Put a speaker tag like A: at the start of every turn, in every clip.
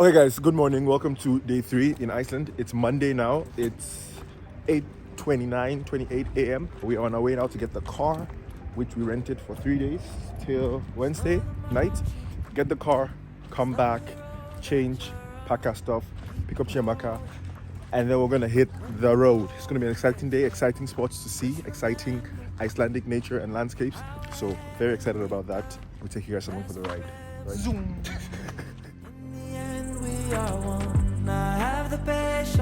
A: Okay guys, good morning. Welcome to day 3 in Iceland. It's Monday now. It's 8:28 a.m. We are on our way now to get the car, which we rented for 3 days till Wednesday night. Get the car, come back, change, pack our stuff, pick up Chiamaka, and then we're gonna hit the road. It's gonna be an exciting day, exciting spots to see, exciting Icelandic nature and landscapes. So very excited about that. We'll take you guys along for the ride. Right? Zoom.
B: We are one. I have the patience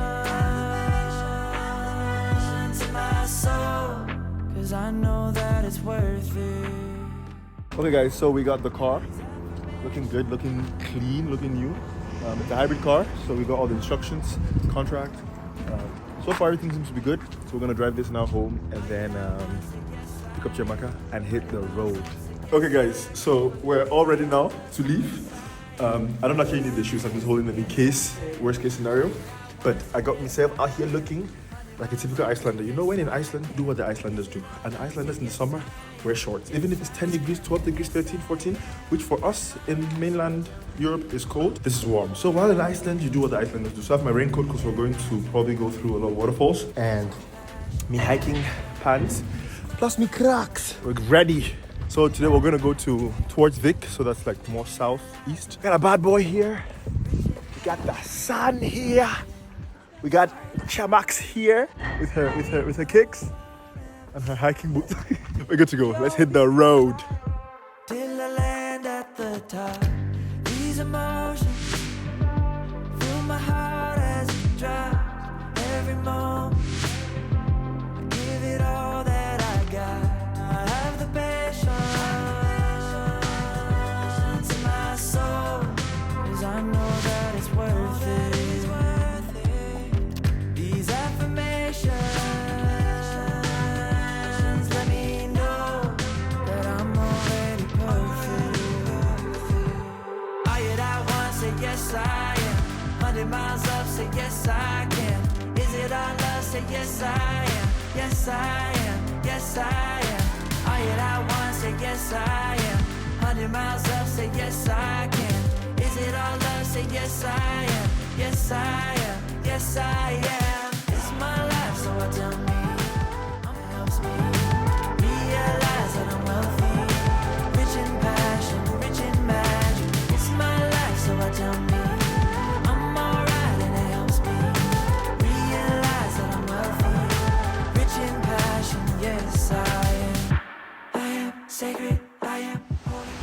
B: in my soul, 'cause I know that it's worth it.
A: Okay guys, so we got the car. Looking good, looking clean, looking new. It's a hybrid car, so we got all the instructions, contract. So far everything seems to be good. So we're gonna drive this now home and then pick up Chiamaka and hit the road. Okay guys, so we're all ready now to leave. I don't actually need the shoes, I'm just holding them in case, worst case scenario. But I got myself out here looking like a typical Icelander. You know, when in Iceland, do what the Icelanders do. And the Icelanders in the summer wear shorts. Even if it's 10 degrees, 12 degrees, 13, 14, which for us in mainland Europe is cold, this is warm. So while in Iceland, you do what the Icelanders do. So I have my raincoat because we're going to probably go through a lot of waterfalls. And me hiking pants, plus me Crocs. We're ready. So today we're gonna go towards Vik, so that's like more southeast. Got a bad boy here. We got the sun here. We got Chamax here with her kicks and her hiking boots. We're good to go. Let's hit the road.
B: Till I land at the top. These emotions fill my heart as it drops. Every moment, I give it all that I got. I have the patience in my soul, 'cause I know that it's worth it. These affirmations let me know that I'm already perfect. Are you that one? Say yes I am. 100 miles up, say yes I can. Is it our love? Say yes I am. Yes I am. Yes I am. Are you that one? Say yes I am. 100 miles up, say yes I can. Is it all love? Say yes I am. Yes I am. Yes I am. It's my life, so I tell me. It helps me realize that I'm wealthy, rich in passion, rich in magic. It's my life, so I tell me I'm alright, and it helps me realize that I'm wealthy, rich in passion. Yes I am. I am sacred, I am holy.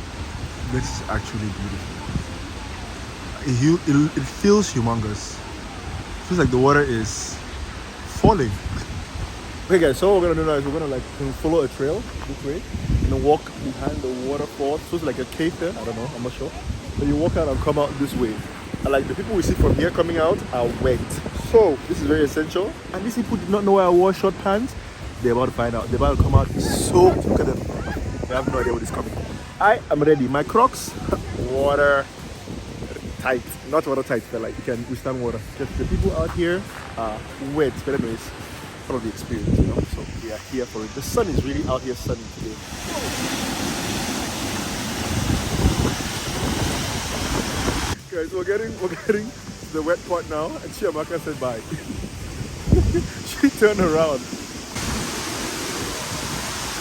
A: This is actually beautiful. It feels humongous. It feels like the water is falling. Okay guys, so what we're gonna do now is we're gonna follow a trail this way and then walk behind the waterfall. So it's like a cave there, I don't know, I'm not sure. Then you walk out and come out this way. And like the people we see from here coming out are wet. So this is very essential. And these people did not know I wore short pants. They're about to find out. They're about to come out soaked. Look at them. They have no idea what is coming. I am ready. My Crocs, water tight. Not water tight, but like you can withstand water. Just the people out here are wet. But anyways, part of the experience, you know. So we are here for it. The sun is really out here sunny today. Guys, we're getting to the wet part now, and Chiamaka said bye. She turned around.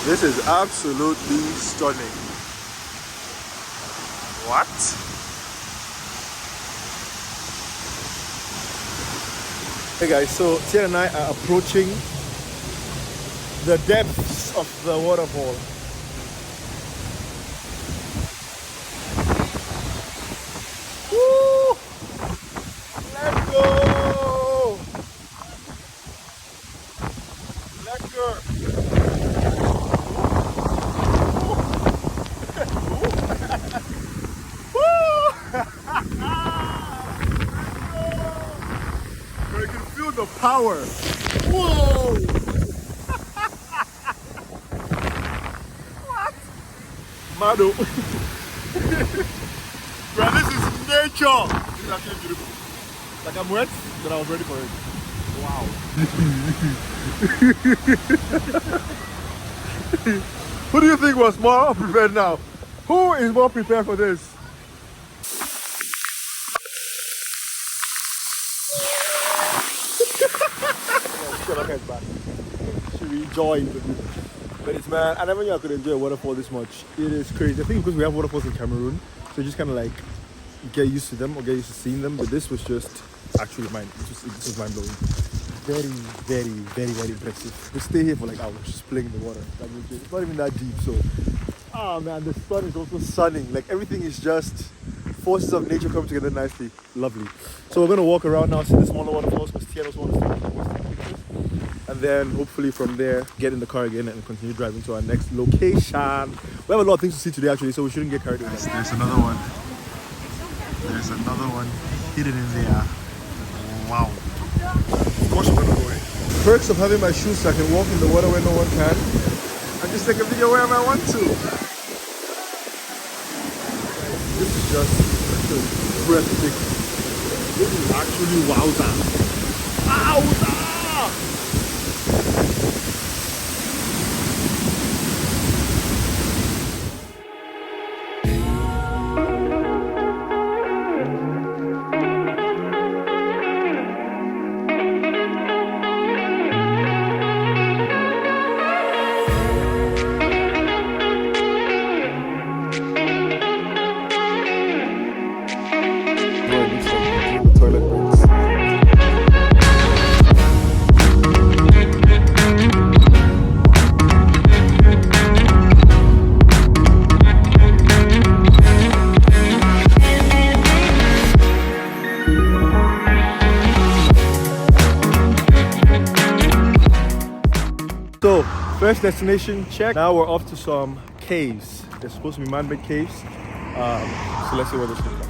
A: This is absolutely stunning. What? Hey guys, so Tia and I are approaching the depths of the waterfall. Woo! Let's go! Let's go! You can feel the power. Whoa! What? Mado. Bro, this is nature. This is actually beautiful. Like I'm wet, but I was ready for it. Wow. Who do you think was more prepared now? Who is more prepared for this? Shit, my head's back. Should we enjoy the view? But it's, man, I never knew I could enjoy a waterfall this much. It is crazy. I think because we have waterfalls in Cameroon, so you just kind of like get used to them or get used to seeing them. But this was just actually mind. This was mind blowing. Very, very, very, very impressive. We stay here for like hours just playing in the water. Like, it's not even that deep. So, oh man, the sun is also sunning. Like everything is just forces of nature come together nicely. Lovely. So we're gonna walk around now, see the smaller waterfalls because Tian also wants to take pictures. And then hopefully from there, get in the car again and continue driving to our next location. We have a lot of things to see today actually, so we shouldn't get carried away. There's another one. There's another one hidden in there. Wow. Of course we're gonna go in. Perks of having my shoes so I can walk in the water where no one can. And just take a video wherever I want to. This is just breathtaking. This is actually wowza. Wowza! So, first destination check. Now we're off to some caves. They're supposed to be man-made caves. So let's see what this looks like.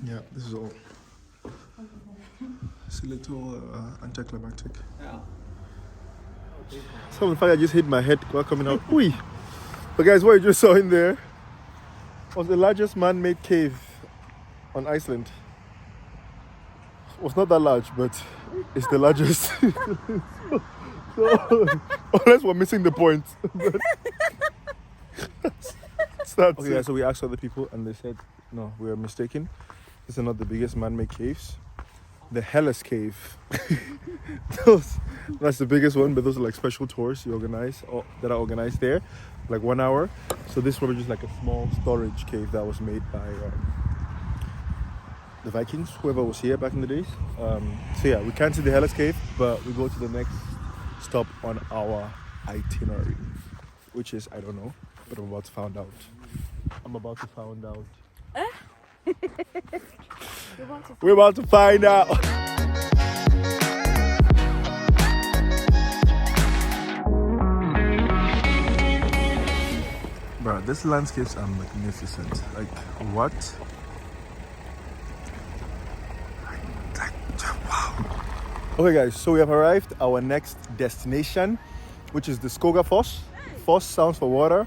A: Yeah, this is all. It's a little anticlimactic. Yeah. Some of the fact I just hit my head while coming out. Ooh. But guys, what you just saw in there was the largest man-made cave on Iceland. It was not that large, but it's the largest. so, unless we're missing the point. Okay, guys, so we asked other people and they said, no, we are mistaken. These are not the biggest man-made caves. The Hellas Cave. That's the biggest one, but those are like special tours you organize or that are organized there, like 1 hour. So this is probably just like a small storage cave that was made by the Vikings, whoever was here back in the days. So yeah, we can't see the Hellas Cave, but we go to the next stop on our itinerary, which is, I don't know, but I'm about to find out. We're about to find out. Bro, these landscapes are magnificent. Like, what? Wow. Okay guys, so we have arrived at our next destination, which is the Skogafoss. Foss sounds for water.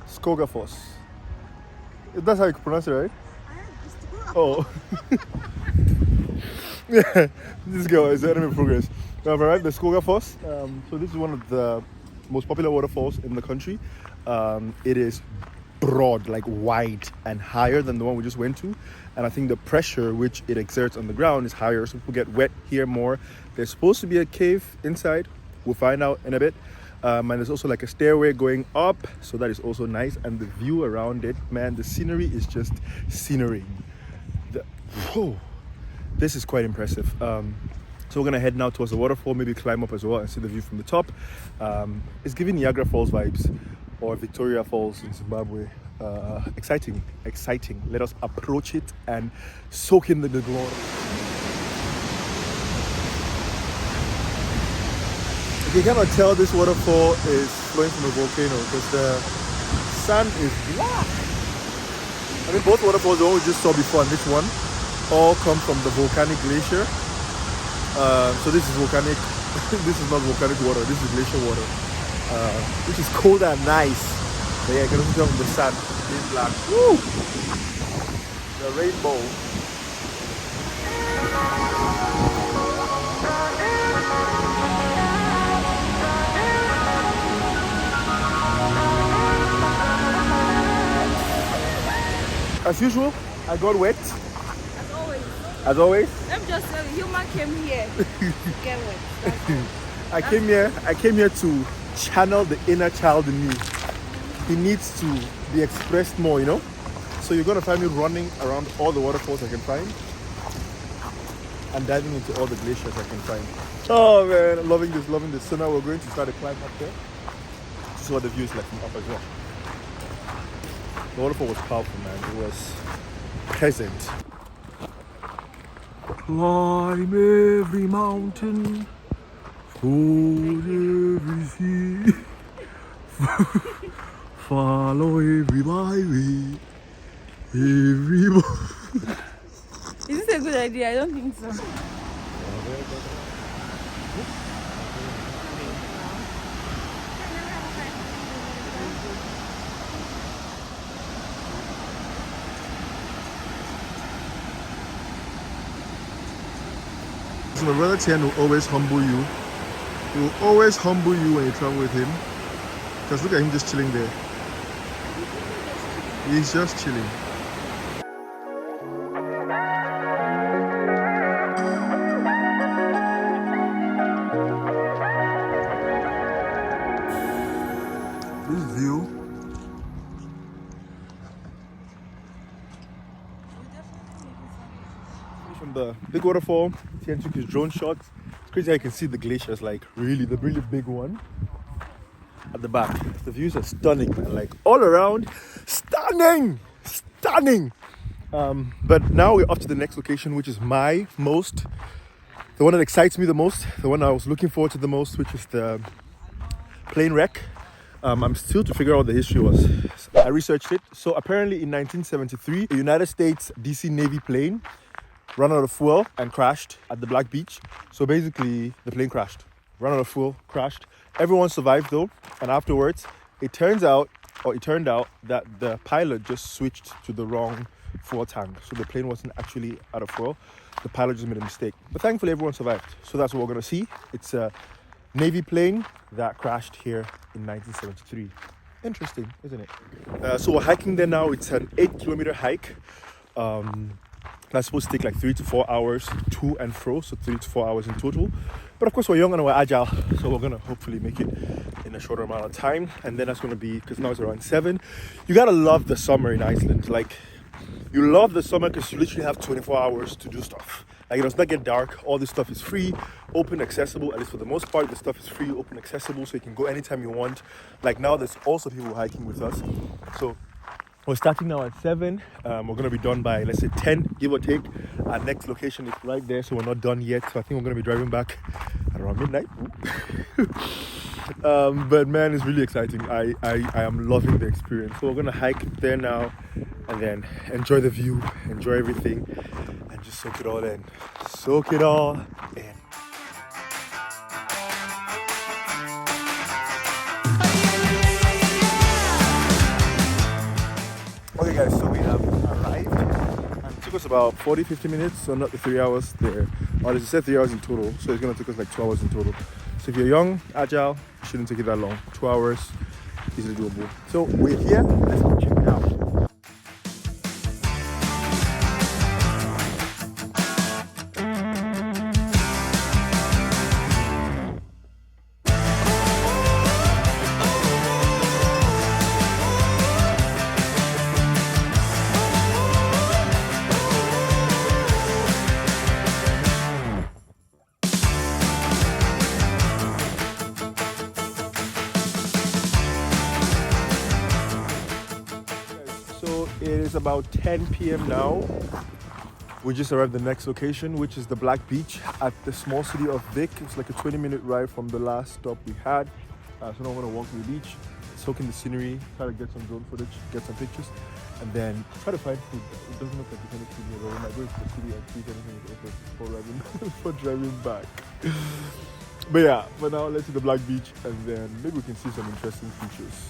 A: Skogafoss. That's how you pronounce it, right? Oh. Yeah, this girl is in progress. We have arrived at Skogafoss. So this is one of the most popular waterfalls in the country. It is broad, like wide and higher than the one we just went to. And I think the pressure which it exerts on the ground is higher, so people get wet here more. There's supposed to be a cave inside. We'll find out in a bit. And there's also like a stairway going up, so that is also nice. And the view around it, man, the scenery is just scenery. Whoa, this is quite impressive. So we're gonna head now towards the waterfall, maybe climb up as well and see the view from the top. It's giving Niagara Falls vibes, or Victoria Falls in Zimbabwe. Exciting. Let us approach it and soak in the glory. You cannot tell this waterfall is flowing from a volcano because the sand is black. I mean, both waterfalls, the one we just saw before and this one, all come from the volcanic glacier. So this is volcanic. This is not volcanic water. This is glacier water, which is cold and nice. But yeah, you can also tell from the sand, it's black. Woo! The rainbow. As usual, I got wet.
C: As always.
A: As always.
C: Let me just tell you, human came here to get wet.
A: I came here to channel the inner child in me. He needs to be expressed more, you know? So you're gonna find me running around all the waterfalls I can find and diving into all the glaciers I can find. Oh man, I'm loving this. So now we're going to try to climb up there to see what the view is like from up as well. The waterfall was powerful, man. It was pleasant. Climb every mountain, ford every sea, follow every byway, every.
C: Is this a good idea? I don't think so.
A: So my brother Tian will always humble you. He will always humble you when you travel with him. Because look at him just chilling there. He's just chilling. This view. From the big waterfall, Tian took his drone shots. It's crazy how you can see the glaciers, like really, the really big one at the back. The views are stunning, man. Like all around, stunning. But now we're off to the next location, which is the one that excites me the most, the one I was looking forward to the most, which is the plane wreck. I'm still to figure out what the history was. I researched it. So apparently in 1973, a United States DC Navy plane ran out of fuel and crashed at the Black Beach. So basically the plane crashed, ran out of fuel, crashed. Everyone survived though, and afterwards it turned out that the pilot just switched to the wrong fuel tank. So the plane wasn't actually out of fuel. The pilot just made a mistake. But thankfully everyone survived. So that's what we're gonna see. It's a Navy plane that crashed here in 1973. Interesting, isn't it? So we're hiking there now. It's an 8-kilometer hike. That's supposed to take like 3 to 4 hours to and fro, so 3 to 4 hours in total. But of course we're young and we're agile, so we're gonna hopefully make it in a shorter amount of time. And then that's gonna be, because now it's around 7. You gotta love the summer in Iceland. Like, you love the summer because you literally have 24 hours to do stuff. Like, it does not get dark. All this stuff is free, open, accessible. At least for the most part, the stuff is free, open, accessible, so you can go anytime you want. Like now, there's also people hiking with us. So we're starting now at 7. We're gonna be done by, let's say, 10, give or take. Our next location is right there, so we're not done yet. So I think we're gonna be driving back at around midnight. But man, it's really exciting. I am loving the experience. So we're gonna hike there now and then enjoy the view, enjoy everything, and just soak it all in. Soak it all in. Okay guys, so we have arrived and it took us about 40-50 minutes, so not the 3 hours there. Or as I said, 3 hours in total, so it's gonna take us like 2 hours in total. So if you're young, agile, it shouldn't take you that long. 2 hours, easily doable. So we're here, let's go check it out. So it is about 10 p.m. now. We just arrived at the next location, which is the Black Beach at the small city of Vik. It's like a 20-minute ride from the last stop we had. So now we're gonna walk to the beach, soak in the scenery, try to get some drone footage, get some pictures, and then try to find food. It doesn't look like there's any food here, but we might go into the city and see if anything is open for driving back. But yeah, for now, let's see the Black Beach, and then maybe we can see some interesting features.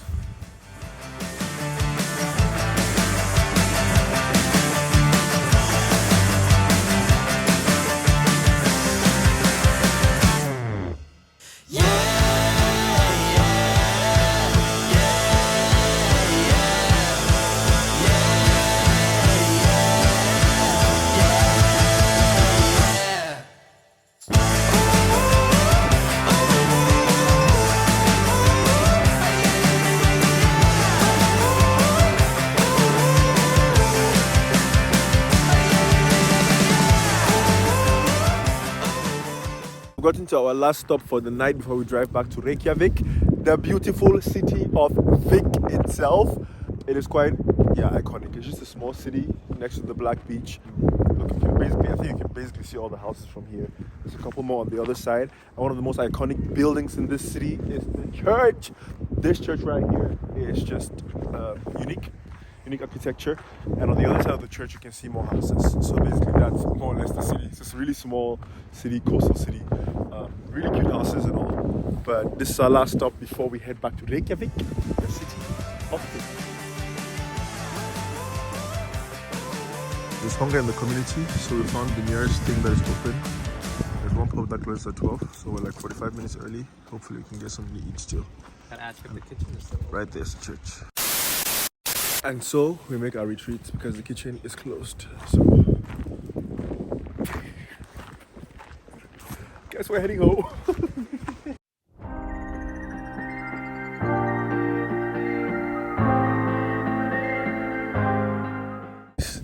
A: gotten to our last stop for the night before we drive back to Reykjavik, the beautiful city of Vik itself. It is quite, iconic. It's just a small city next to the Black Beach. Look, I think you can basically see all the houses from here. There's a couple more on the other side. And one of the most iconic buildings in this city is the church. This church right here is just unique architecture. And on the other side of the church, you can see more houses. So basically, that's more or less the city. It's just a really small city, coastal city. Really cute houses and all. But this is our last stop before we head back to Reykjavik, the city of Vik. There's hunger in the community, so we found the nearest thing that is open. There's one pub that closes at 12, so we're like 45 minutes early. Hopefully we can get something to eat still. Right there's the church. And so we make our retreat because the kitchen is closed. So guess we're heading home.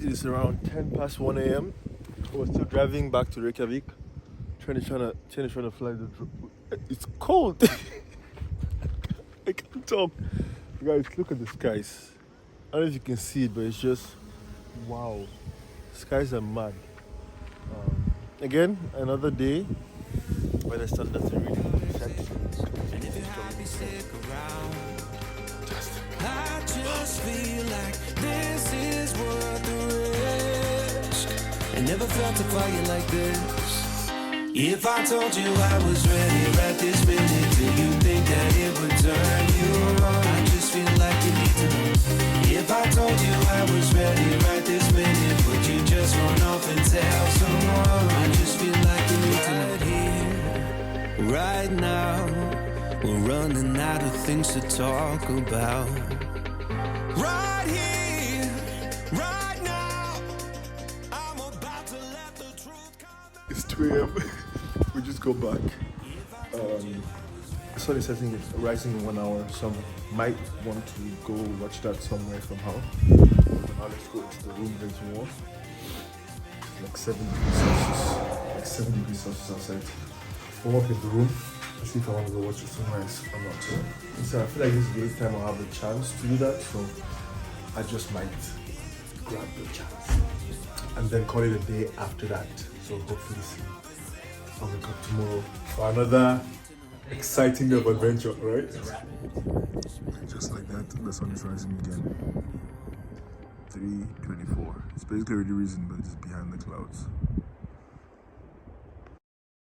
A: It's around 10 past 1 a.m. We're still driving back to Reykjavik. Trying to fly the drone. It's cold. I can't talk. Guys, look at the skies. I don't know if you can see it, but it's just wow. Skies are mad. Again, another day where the sun doesn't really set.
B: I just feel like this is worth the risk. I never felt a fire like this. If I told you I was ready right this minute, do you think that it would turn you on? I just feel like you need to know. If I told you I was ready right this minute, would you just run off and tell someone? I just feel like you need to know. Right here, right now, we're running out of things to talk about. Right here, right now, I'm about to let the truth come out.
A: It's 2 a.m. We just go back. The sun is setting, it's rising in 1 hour. Some might want to go watch that somewhere somehow. Now let's go into the room, drink some more. It's like 7 degrees Celsius. Like 7 degrees Celsius outside. Warm up in the room. Let's see if I want to go watch the sunrise or not. So I feel like this is the only time I'll have the chance to do that, so I just might grab the chance and then call it a day after that. So hopefully I'll wake up tomorrow for another exciting day of adventure, right? Just like that, the sun is rising again. 3:24. It's basically already risen, but it's behind the clouds.